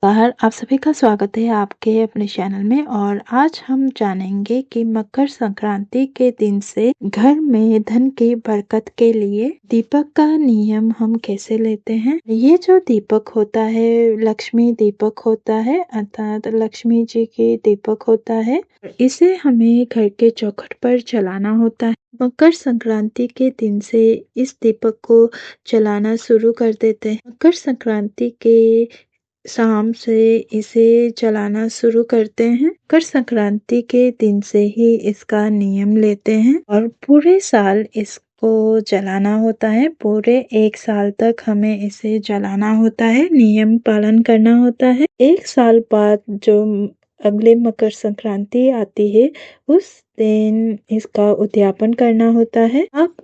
नमस्कार, आप सभी का स्वागत है आपके अपने चैनल में। और आज हम जानेंगे कि मकर संक्रांति के दिन से घर में धन की बरकत के लिए दीपक का नियम हम कैसे लेते हैं। ये जो दीपक होता है लक्ष्मी दीपक होता है, अर्थात लक्ष्मी जी के दीपक होता है। इसे हमें घर के चौखट पर जलाना होता है। मकर संक्रांति के दिन से इस दीपक को जलाना शुरू कर देते हैं। मकर संक्रांति के शाम से इसे जलाना शुरू करते हैं। मकर संक्रांति के दिन से ही इसका नियम लेते हैं और पूरे साल इसको जलाना होता है। पूरे 1 साल तक हमें इसे जलाना होता है, नियम पालन करना होता है। 1 साल बाद जो अगले मकर संक्रांति आती है उस दिन इसका उद्यापन करना होता है। अब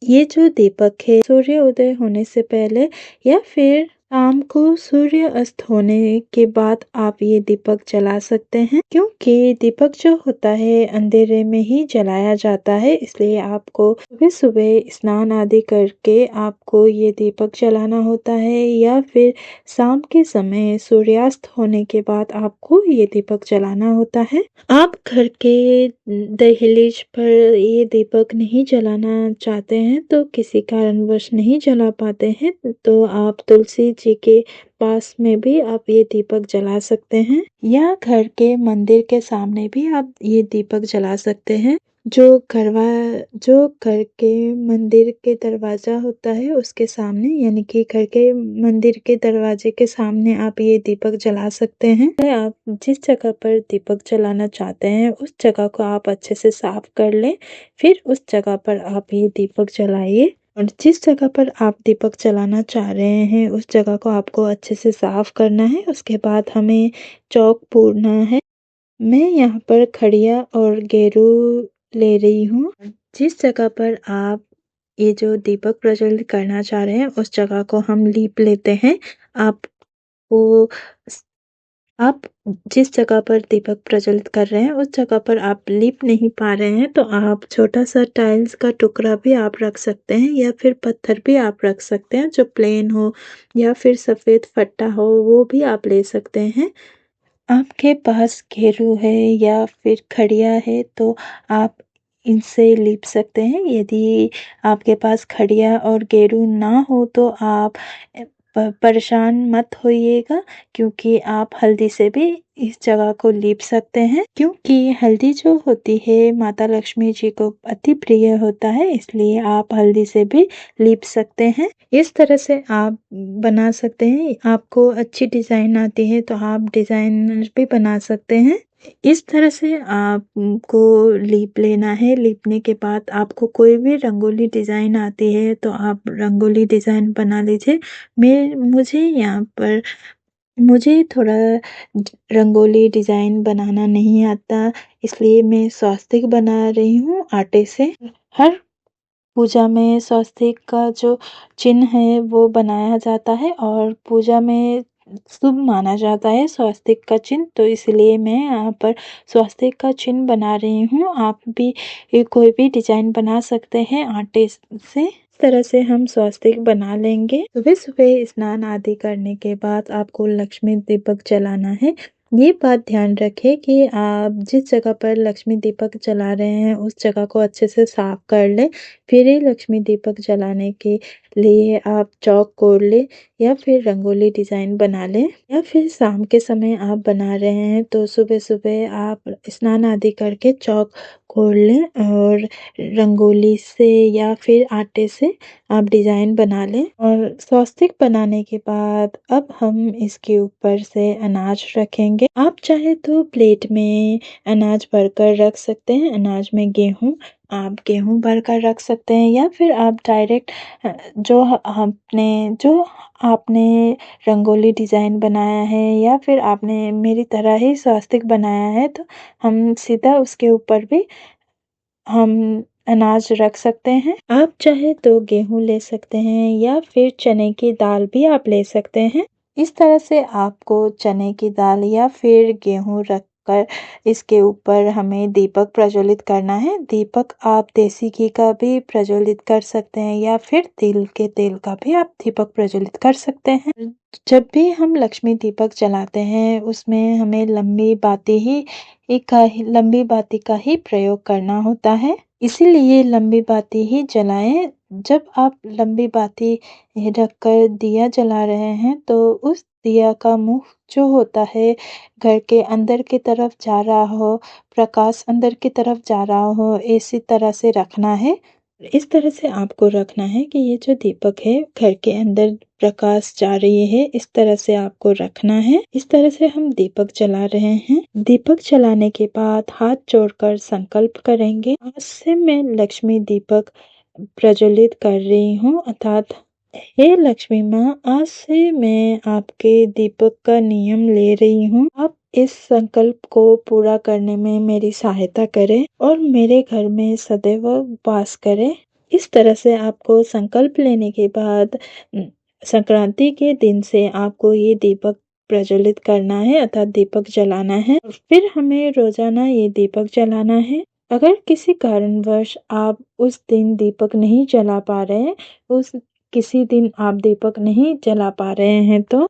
ये जो दीपक है सूर्य उदय होने से पहले या फिर शाम को सूर्य अस्त होने के बाद आप ये दीपक जला सकते हैं, क्योंकि दीपक जो होता है अंधेरे में ही जलाया जाता है। इसलिए आपको सुबह सुबह स्नान आदि करके आपको ये दीपक जलाना होता है या फिर शाम के समय सूर्यास्त होने के बाद आपको ये दीपक जलाना होता है। आप घर के दहलीज पर ये दीपक नहीं जलाना चाहते हैं तो किसी कारणवश नहीं जला पाते हैं तो आप तुलसी जी के पास में भी आप ये दीपक जला सकते हैं या घर के मंदिर के सामने भी आप ये दीपक जला सकते हैं। जो घर के मंदिर के दरवाजा होता है उसके सामने, यानी कि घर के मंदिर के दरवाजे के सामने आप ये दीपक जला सकते हैं। आप जिस जगह पर दीपक जलाना चाहते हैं उस जगह को आप अच्छे से साफ कर लें, फिर उस जगह पर आप ये दीपक जलाइए। और जिस जगह पर आप दीपक जलाना चाह रहे हैं उस जगह को आपको अच्छे से साफ करना है। उसके बाद हमें चौक पूरना है। मैं यहाँ पर खड़िया और गेरू ले रही हूँ। जिस जगह पर आप ये जो दीपक प्रज्वलित करना चाह रहे हैं उस जगह को हम लीप लेते हैं। आपको आप जिस जगह पर दीपक प्रज्वलित कर रहे हैं उस जगह पर आप लीप नहीं पा रहे हैं तो आप छोटा सा टाइल्स का टुकड़ा भी आप रख सकते हैं या फिर पत्थर भी आप रख सकते हैं जो प्लेन हो, या फिर सफ़ेद फट्टा हो वो भी आप ले सकते हैं। आपके पास घेरू है या फिर खड़िया है तो आप इनसे लीप सकते हैं। यदि आपके पास खड़िया और गेरू ना हो तो आप परेशान मत होइएगा, क्योंकि आप हल्दी से भी इस जगह को लीप सकते हैं। क्योंकि हल्दी जो होती है माता लक्ष्मी जी को अति प्रिय होता है, इसलिए आप हल्दी से भी लीप सकते हैं। इस तरह से आप बना सकते हैं। आपको अच्छी डिज़ाइन आती है तो आप डिज़ाइनर भी बना सकते हैं। इस तरह से आपको लीप लेना है। लीपने के बाद आपको कोई भी रंगोली डिज़ाइन आती है तो आप रंगोली डिज़ाइन बना लीजिए। मुझे थोड़ा रंगोली डिज़ाइन बनाना नहीं आता, इसलिए मैं स्वास्तिक बना रही हूँ आटे से। हर पूजा में स्वास्तिक का जो चिन्ह है वो बनाया जाता है और पूजा में शुभ माना जाता है स्वास्तिक का चिन्ह, तो इसलिए मैं यहाँ पर स्वास्तिक का चिन्ह बना रही हूँ। आप भी कोई भी डिज़ाइन बना सकते हैं आटे से। इस तरह से हम स्वास्तिक बना लेंगे। सुबह सुबह स्नान आदि करने के बाद आपको लक्ष्मी दीपक जलाना है। ये बात ध्यान रखें कि आप जिस जगह पर लक्ष्मी दीपक जला रहे हैं उस जगह को अच्छे से साफ कर लें। फिर ही लक्ष्मी दीपक जलाने के लिए आप चौक कोर लें या फिर रंगोली डिज़ाइन बना लें, या फिर शाम के समय आप बना रहे हैं तो सुबह सुबह आप स्नान आदि करके चौक कोर लें और रंगोली से या फिर आटे से आप डिज़ाइन बना लें। और स्वास्तिक बनाने के बाद अब हम इसके ऊपर से अनाज रखेंगे। आप चाहे तो प्लेट में अनाज भरकर रख सकते हैं। अनाज में आप गेहूँ भरकर रख सकते हैं या फिर आप डायरेक्ट जो आपने रंगोली डिज़ाइन बनाया है या फिर आपने मेरी तरह ही स्वास्तिक बनाया है तो हम सीधा उसके ऊपर भी हम अनाज रख सकते हैं। आप चाहे तो गेहूँ ले सकते हैं या फिर चने की दाल भी आप ले सकते हैं। इस तरह से आपको चने की दाल या फिर गेहूँ रख रखकर इसके ऊपर हमें दीपक प्रज्वलित करना है। दीपक आप देसी घी का भी प्रज्वलित कर सकते हैं या फिर तिल के तेल का भी आप दीपक प्रज्वलित कर सकते हैं। जब भी हम लक्ष्मी दीपक जलाते हैं उसमें हमें लंबी बाती का ही प्रयोग करना होता है, इसीलिए लंबी बाती ही जलाएं। जब आप लंबी बाती रखकर दिया जला रहे हैं तो उस दिया का मुंह जो होता है घर के अंदर की तरफ जा रहा हो, प्रकाश अंदर की तरफ जा रहा हो, इसी तरह से रखना है। इस तरह से आपको रखना है कि ये जो दीपक है घर के अंदर प्रकाश जा रही है, इस तरह से आपको रखना है। इस तरह से हम दीपक जला रहे हैं। दीपक जलाने के बाद हाथ जोड़कर संकल्प करेंगे, आज से मैं लक्ष्मी दीपक प्रज्वलित कर रही हूँ, अर्थात हे लक्ष्मी माँ, आज से मैं आपके दीपक का नियम ले रही हूँ। आप इस संकल्प को पूरा करने में मेरी सहायता करें और मेरे घर में सदैव वास करें। इस तरह से आपको संकल्प लेने के बाद संक्रांति के दिन से आपको ये दीपक प्रज्वलित करना है, अर्थात दीपक जलाना है। फिर हमें रोजाना ये दीपक जलाना है। अगर किसी कारणवश आप उस दिन दीपक नहीं जला पा रहे हैं, किसी दिन आप दीपक नहीं जला पा रहे हैं तो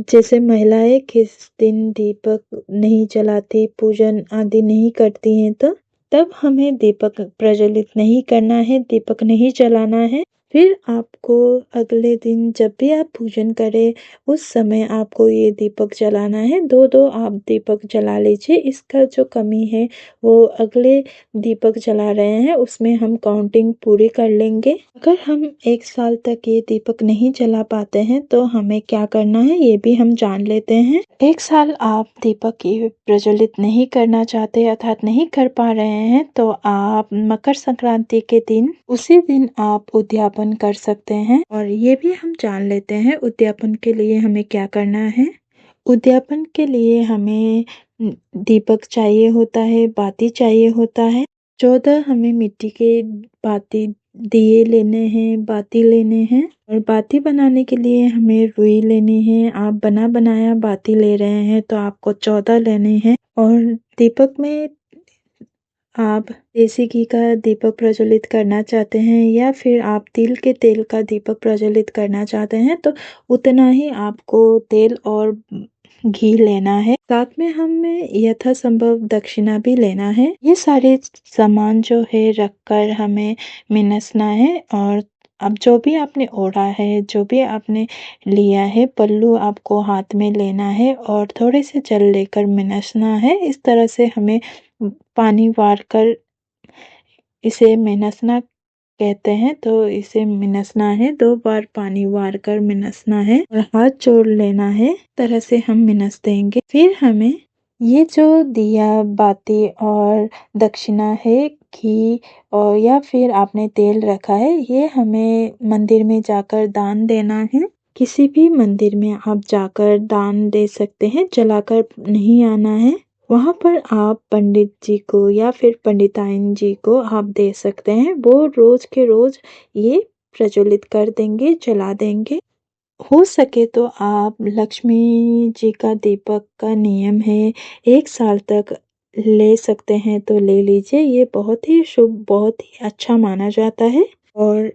जैसे महिलाएं किस दिन दीपक नहीं जलाती, पूजन आदि नहीं करती हैं, तो तब हमें दीपक प्रज्वलित नहीं करना है, दीपक नहीं जलाना है। फिर आपको अगले दिन जब भी आप पूजन करें उस समय आपको ये दीपक जलाना है। दो आप दीपक जला लीजिए। इसका जो कमी है वो अगले दीपक जला रहे हैं उसमें हम काउंटिंग पूरी कर लेंगे। अगर हम 1 साल तक ये दीपक नहीं जला पाते हैं तो हमें क्या करना है ये भी हम जान लेते हैं। 1 साल आप दीपक की प्रज्वलित नहीं करना चाहते अर्थात नहीं कर पा रहे हैं तो आप मकर संक्रांति के दिन उसी दिन आप उद्यापन कर सकते हैं। और ये भी हम जान लेते हैं उद्यापन के लिए हमें क्या करना है। उद्यापन के लिए हमें दीपक चाहिए होता है, बाती चाहिए होता है। 14 हमें मिट्टी के दिए लेने हैं, बाती लेने हैं। और बाती बनाने के लिए हमें रुई लेनी है। आप बना बनाया बाती ले रहे हैं तो आपको 14 लेने हैं। और दीपक में आप देसी घी का दीपक प्रज्वलित करना चाहते हैं या फिर आप तिल के तेल का दीपक प्रज्वलित करना चाहते हैं तो उतना ही आपको तेल और घी लेना है। साथ में हमें यथासंभव दक्षिणा भी लेना है। ये सारे सामान जो है रखकर हमें मिनसना है। और अब जो भी आपने ओढ़ा है, जो भी आपने लिया है, पल्लू आपको हाथ में लेना है और थोड़े से जल लेकर मिनसना है। इस तरह से हमें पानी वार कर इसे मिनसना कहते हैं, तो इसे मिनसना है। 2 बार पानी वार कर मिनसना है और हाथ जोड़ लेना है। इस तरह से हम मिनस देंगे। फिर हमें ये जो दिया बाती और दक्षिणा है, घी और या फिर आपने तेल रखा है, ये हमें मंदिर में जाकर दान देना है। किसी भी मंदिर में आप जाकर दान दे सकते हैं, जलाकर नहीं आना है। वहाँ पर आप पंडित जी को या फिर पंडिताइन जी को आप दे सकते हैं। वो रोज के रोज ये प्रज्वलित कर देंगे, जला देंगे। हो सके तो आप लक्ष्मी जी का दीपक का नियम है 1 साल तक ले सकते हैं तो ले लीजिए। ये बहुत ही शुभ, बहुत ही अच्छा माना जाता है। और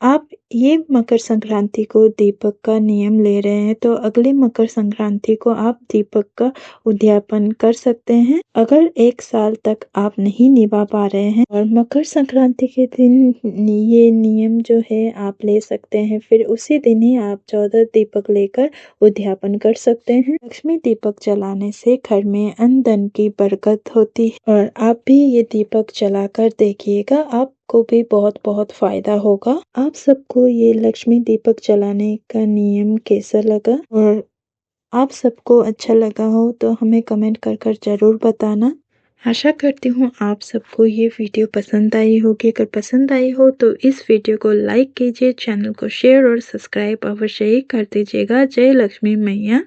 आप ये मकर संक्रांति को दीपक का नियम ले रहे हैं तो अगले मकर संक्रांति को आप दीपक का उद्यापन कर सकते हैं। अगर 1 साल तक आप नहीं निभा पा रहे हैं और मकर संक्रांति के दिन ये नियम जो है आप ले सकते हैं, फिर उसी दिन ही आप 14 दीपक लेकर उद्यापन कर सकते हैं। लक्ष्मी दीपक जलाने से घर में अन्न धन की बरकत होती है। और आप भी ये दीपक जलाकर देखिएगा, आपको भी बहुत बहुत फायदा होगा। आप सबको ये लक्ष्मी दीपक जलाने का नियम कैसा लगा और आप सबको अच्छा लगा हो तो हमें कमेंट कर जरूर बताना। आशा करती हूँ आप सबको ये वीडियो पसंद आई होगी। अगर पसंद आई हो तो इस वीडियो को लाइक कीजिए, चैनल को शेयर और सब्सक्राइब अवश्य ही कर दीजिएगा। जय लक्ष्मी मैया।